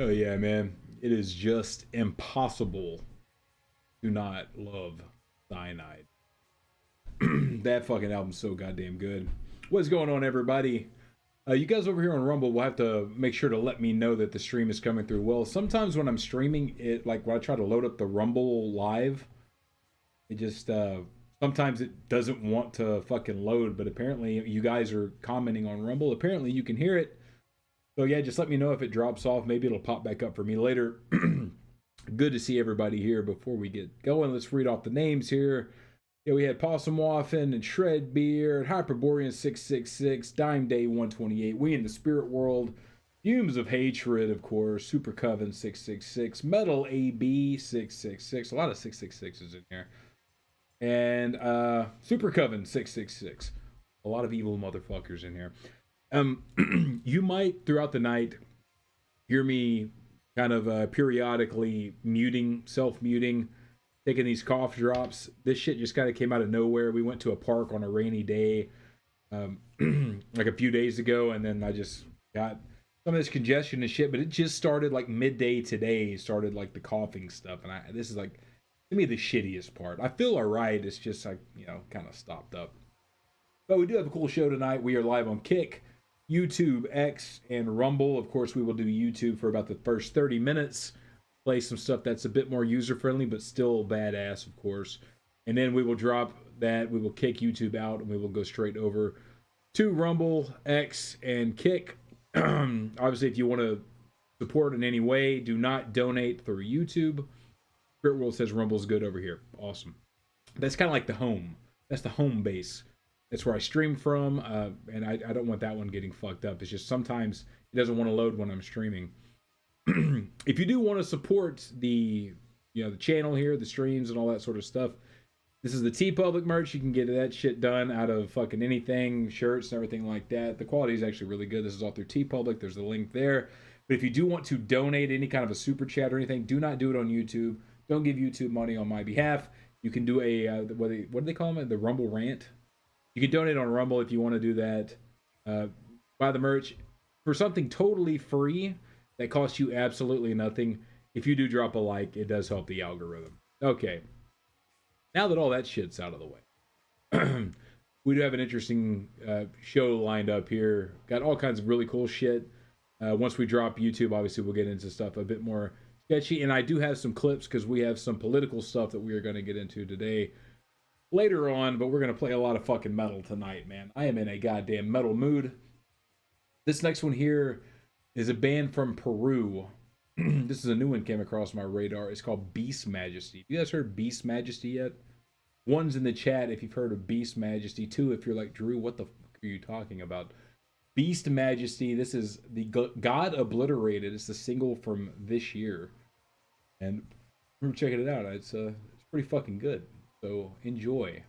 Oh yeah, man. It is just impossible to not love Cyanide. That fucking album's so goddamn good. What's going on, everybody? You guys over here on Rumble will have to make sure to let me know that the stream is coming through well. Sometimes when I'm streaming it, like when I try to load up the Rumble live, it just sometimes it doesn't want to fucking load. But apparently you guys are commenting on Rumble. Apparently you can hear it. So yeah, just let me know if it drops off. Maybe it'll pop back up for me later. Good to see everybody here. Before we get going, let's read off the names here. Yeah, we had Possum Waffen and Shred Beard, Hyperborean 666, Dime Day 128, We in the Spirit World, Fumes of Hatred, of course, Super Coven 666, Metal AB 666, a lot of 666s in here, and Super Coven 666, a lot of evil motherfuckers in here. You might throughout the night hear me kind of periodically muting, self-muting, taking these cough drops. This shit just kind of came out of nowhere. We went to a park on a rainy day like a few days ago, and then I just got some of this congestion and shit, but it just started like midday today, started like the coughing stuff, and this is like, to me, the shittiest part. I feel all right. It's just like, you know, kind of stopped up. But we do have a cool show tonight. We are live on Kick, YouTube, X, and Rumble. Of course, we will do YouTube for about the first 30 minutes. Play some stuff that's a bit more user-friendly, but still badass, of course. And then we will drop that. We will kick YouTube out, and we will go straight over to Rumble, X, and Kick. Obviously, if you want to support in any way, do not donate through YouTube. Spirit World says Rumble's good over here. Awesome. That's kind of like the home. That's the home base. That's where I stream from, and I don't want that one getting fucked up. It's just sometimes it doesn't want to load when I'm streaming. If you do want to support the channel here, the streams and all that sort of stuff, this is the TeePublic merch. You can get that shit done out of fucking anything, shirts and everything like that. The quality is actually really good. This is all through TeePublic. There's the link there. But if you do want to donate any kind of a super chat or anything, do not do it on YouTube. Don't give YouTube money on my behalf. You can do a what do they call them? The Rumble rant. You can donate on Rumble if you want to do that. Buy the merch for something totally free that costs you absolutely nothing. If you do drop a like, it does help the algorithm. Okay. Now that all that shit's out of the way, we do have an interesting show lined up here. Got all kinds of really cool shit. Once we drop YouTube, obviously we'll get into stuff a bit more sketchy. And I do have some clips because we have some political stuff that we are going to get into today later on. But we're going to play a lot of fucking metal tonight, man. I am in a goddamn metal mood. This next one here is a band from Peru. This is a new one came across my radar. It's called Beast Majesty. You guys heard Beast Majesty yet? One's in the chat if you've heard of Beast Majesty. Two, if you're like, Drew, what the fuck are you talking about? Beast Majesty. This is the God Obliterated. It's the single from this year. And we're checking it out. It's pretty fucking good. So enjoy.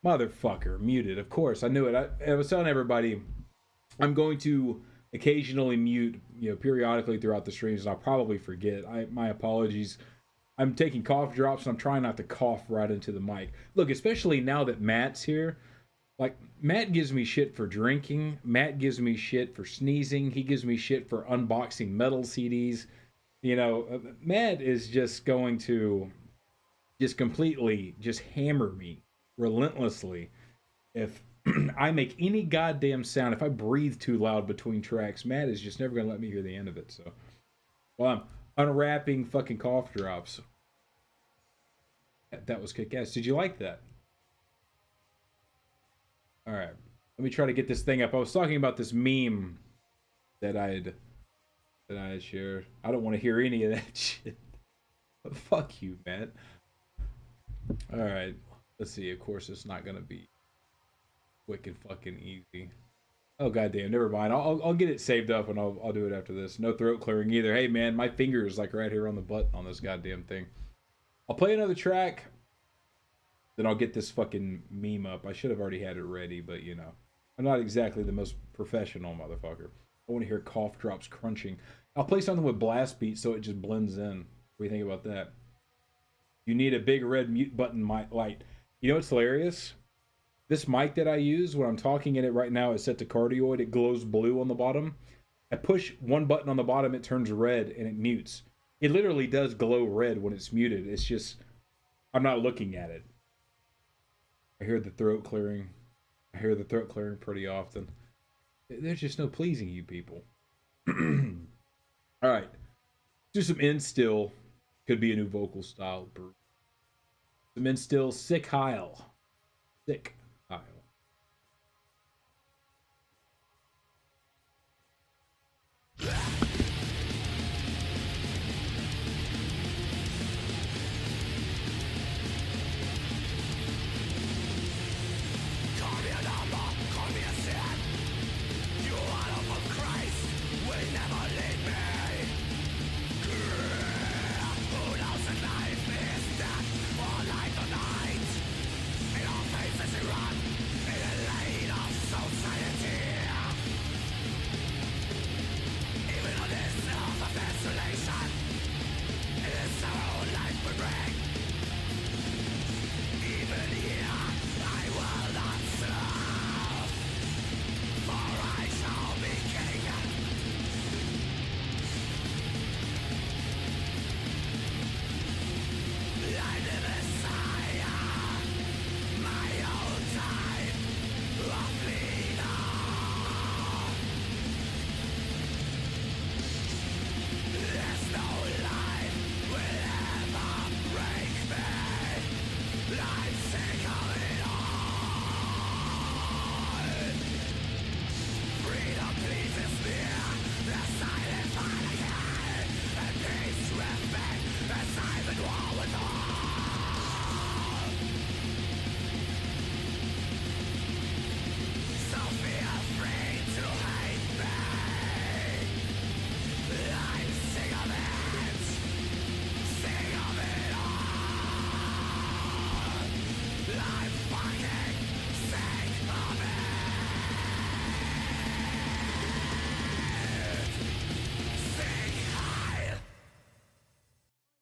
Motherfucker, muted. Of course, I knew it. I was telling everybody I'm going to occasionally mute, periodically throughout the streams, and I'll probably forget. My apologies. I'm taking cough drops, and I'm trying not to cough right into the mic. Look, especially now that Matt's here. Like, Matt gives me shit for drinking. Matt gives me shit for sneezing. He gives me shit for unboxing metal CDs. Matt is just going to just completely just hammer me relentlessly if I make any goddamn sound. If I breathe too loud between tracks, Matt is just never going to let me hear the end of it. So, well, I'm unwrapping fucking cough drops. That was kick-ass. Did you like that? All right. Let me try to get this thing up. I was talking about this meme that I had shared. I don't want to hear any of that shit. But fuck you, Matt. All right. Let's see. Of course, it's not going to be quick and fucking easy. Oh, goddamn. Never mind. I'll get it saved up and I'll do it after this. No throat clearing either. Hey, man, my finger is like right here on the button on this goddamn thing. I'll play another track. Then I'll get this fucking meme up. I should have already had it ready, but I'm not exactly the most professional motherfucker. I want to hear cough drops crunching. I'll play something with blast beat so it just blends in. What do you think about that? You need a big red mute button mic light. You know what's hilarious? This mic that I use when I'm talking in it right now is set to cardioid. It glows blue on the bottom. I push one button on the bottom, it turns red and it mutes. It literally does glow red when it's muted. It's just, I'm not looking at it. I hear the throat clearing. I hear the throat clearing pretty often. There's just no pleasing you people. All right. Do some instill. Could be a new vocal style. Some instill. Sick Heil. Sick Heil.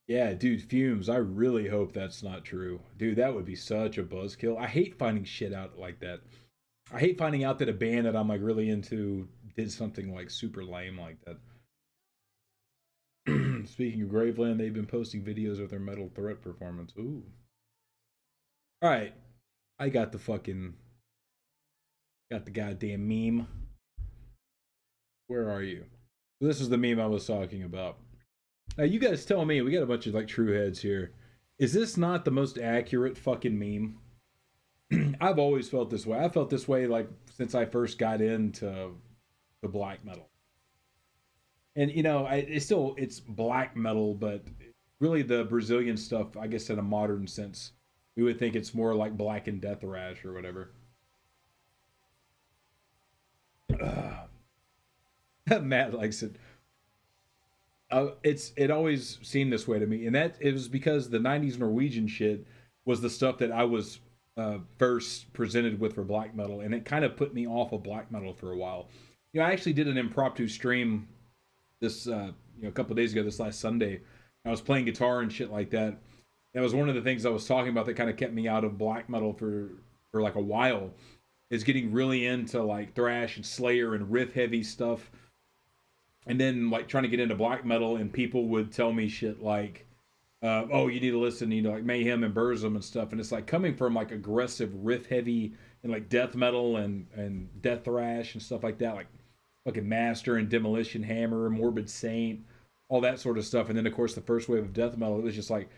Yeah, dude, Fumes, I really hope that's not true. Dude, that would be such a buzzkill. I hate finding shit out like that. I hate finding out that a band that I'm like really into did something like super lame like that. Speaking of Graveland, they've been posting videos of their Metal Threat performance. Ooh. Alright. I got the goddamn meme. Where are you? This is the meme I was talking about. Now, you guys tell me, we got a bunch of like true heads here. Is this not the most accurate fucking meme? I've always felt this way. I felt this way like since I first got into the black metal. And it's black metal, but really the Brazilian stuff, I guess in a modern sense, we would think it's more like Black and Death Thrash or whatever. Matt likes it. It always seemed this way to me, and that it was because the '90s Norwegian shit was the stuff that I was first presented with for black metal, and it kind of put me off of black metal for a while. You know, I actually did an impromptu stream this a couple of days ago, this last Sunday. I was playing guitar and shit like that. That was one of the things I was talking about that kind of kept me out of black metal for like a while, is getting really into like thrash and Slayer and riff heavy stuff, and then like trying to get into black metal, and people would tell me shit like, oh, you need to listen, like Mayhem and Burzum and stuff. And it's like coming from like aggressive riff heavy and like death metal and death thrash and stuff like that, like fucking Master and Demolition Hammer, Morbid Saint, all that sort of stuff. And then of course the first wave of death metal, it was just like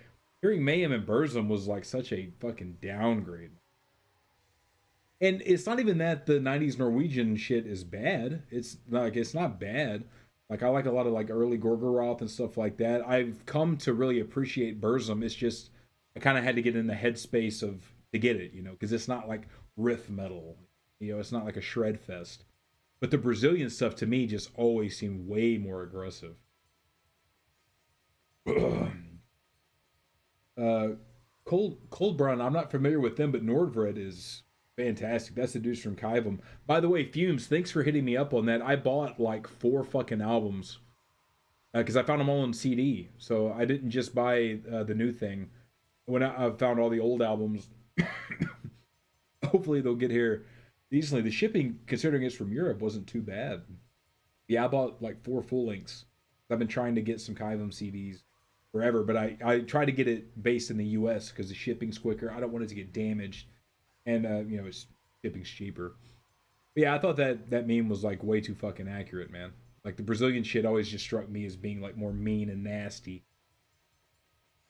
hearing Mayhem and Burzum was like such a fucking downgrade. And it's not even that the 90s Norwegian shit is bad. It's not bad. Like I like a lot of like early Gorgoroth and stuff like that. I've come to really appreciate Burzum. It's just I kind of had to get in the headspace to get it, because it's not like riff metal. It's not like a shred fest. But the Brazilian stuff to me just always seemed way more aggressive. Coldbrunn, I'm not familiar with them, but Nordvred is fantastic. That's the dudes from Kyvum. By the way, Fumes, thanks for hitting me up on that. I bought like 4 fucking albums because I found them all on CD. So I didn't just buy the new thing. When I found all the old albums, hopefully they'll get here easily. The shipping, considering it's from Europe, wasn't too bad. Yeah, I bought like 4 full lengths. I've been trying to get some Kyvum CDs forever, but I try to get it based in the US because the shipping's quicker. I don't want it to get damaged. And, it's shipping's cheaper. But yeah, I thought that meme was, like, way too fucking accurate, man. Like, the Brazilian shit always just struck me as being, like, more mean and nasty.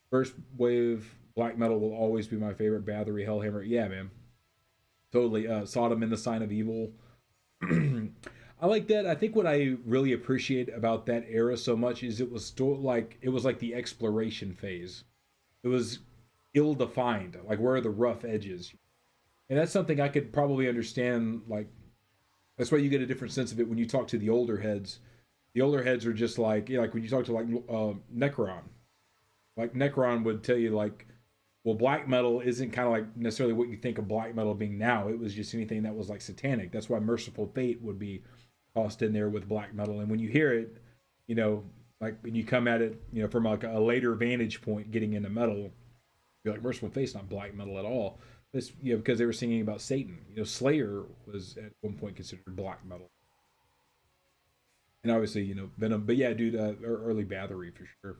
First wave black metal will always be my favorite. Bathory, Hellhammer. Yeah, man. Totally. Sodom in the Sign of Evil. I like that. I think what I really appreciate about that era so much is it was still, like, the exploration phase. It was ill-defined. Like, where are the rough edges? And that's something I could probably understand. Like, that's why you get a different sense of it when you talk to the older heads. The older heads are just like, like when you talk to like Necron. Like Necron would tell you like, well, black metal isn't kind of like necessarily what you think of black metal being now. It was just anything that was like satanic. That's why Merciful Fate would be tossed in there with black metal. And when you hear it, like when you come at it, from like a later vantage point, getting into metal, you're like, Merciful Fate's not black metal at all. This, because they were singing about Satan. Slayer was at one point considered black metal, and obviously, Venom. But yeah, dude, early Bathory for sure.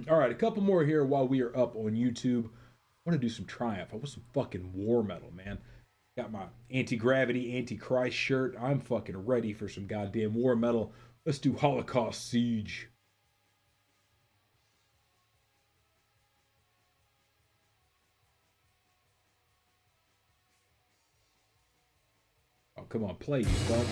All right, a couple more here while we are up on YouTube. I want to do some Triumph. I want some fucking war metal, man. Got my anti-gravity, anti-Christ shirt. I'm fucking ready for some goddamn war metal. Let's do Holocaust Siege. Oh, come on, play, you fuck.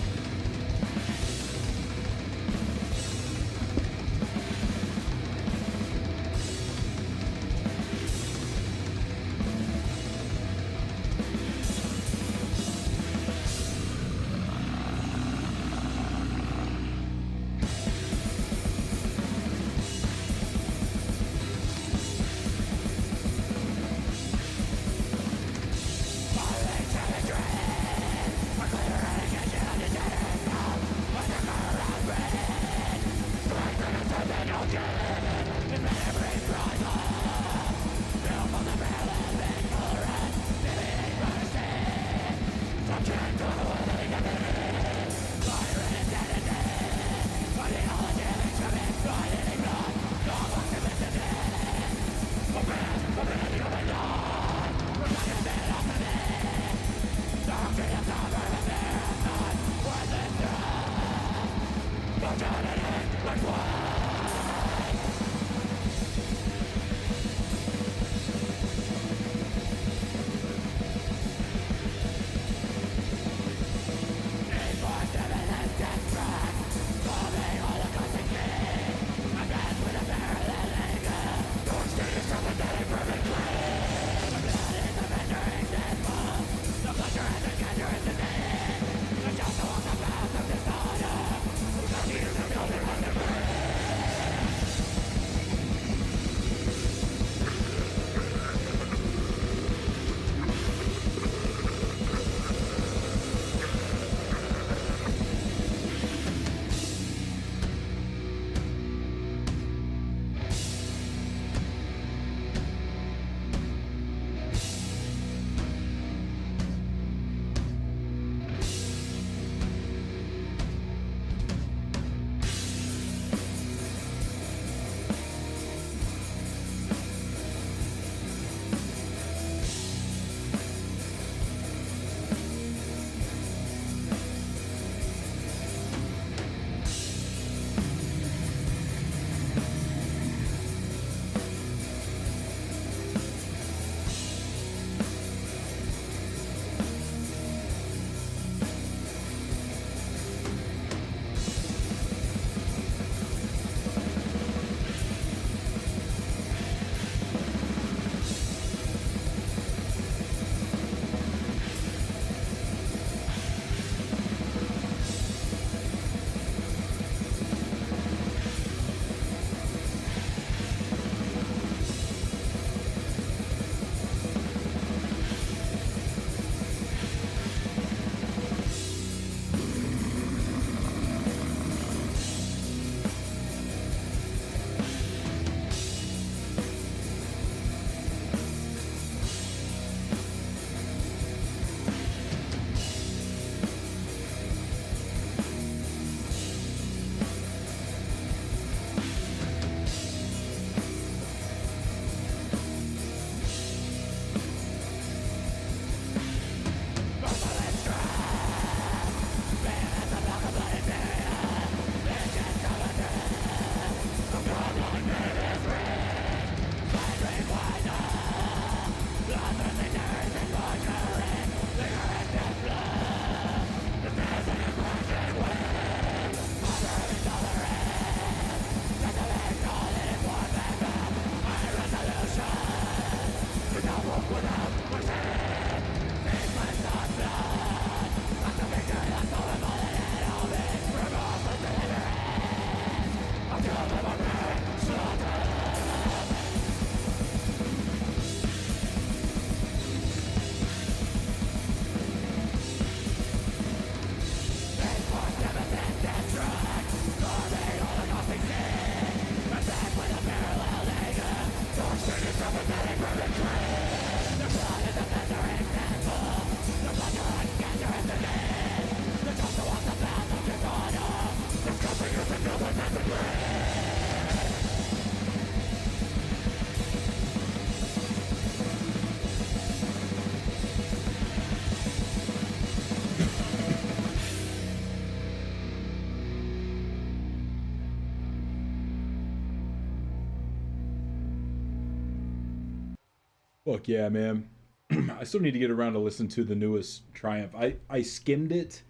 Fuck yeah, man. I still need to get around to listen to the newest Triumph. I skimmed it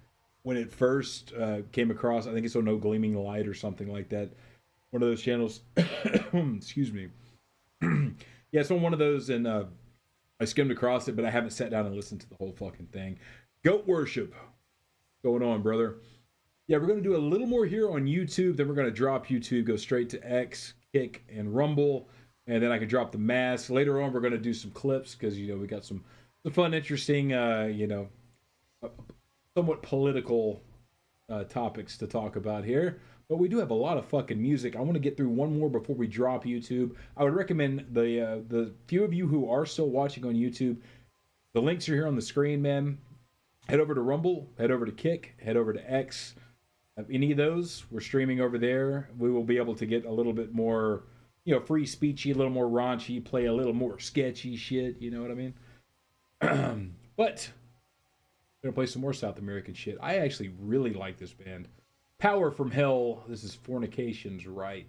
when it first came across. I think it's on No Gleaming Light or something like that. One of those channels. Excuse me. Yeah, it's on one of those, and I skimmed across it, but I haven't sat down and listened to the whole fucking thing. Goat worship going on, brother. Yeah, we're going to do a little more here on YouTube. Then we're going to drop YouTube, go straight to X, Kick, and Rumble. And then I can drop the mask. Later on, we're going to do some clips because, you know, we got some fun, interesting, you know, somewhat political topics to talk about here. But we do have a lot of fucking music. I want to get through one more before we drop YouTube. I would recommend the few of you who are still watching on YouTube, the links are here on the screen, man. Head over to Rumble, head over to Kick, head over to X. Any of those, we're streaming over there. We will be able to get a little bit more, you know, free speechy, a little more raunchy, play a little more sketchy shit. You know what I mean? But I'm gonna play some more South American shit. I actually really like this band. Power from Hell. This is Fornication's Right.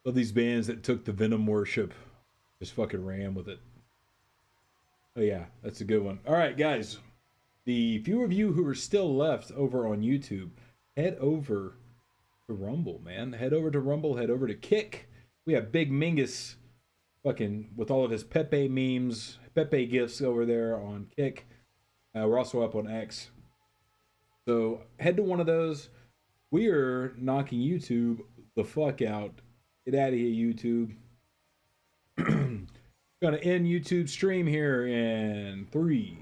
Of these bands that took the Venom worship, just fucking ran with it. Oh yeah, that's a good one. All right, guys, the few of you who are still left over on YouTube, head over to Rumble, man. Head over to Rumble. Head over to Kick. We have Big Mingus, fucking with all of his Pepe memes, Pepe gifts over there on Kick. We're also up on X. So head to one of those. We are knocking YouTube the fuck out. Get out of here, YouTube. Gonna end YouTube stream here in 3,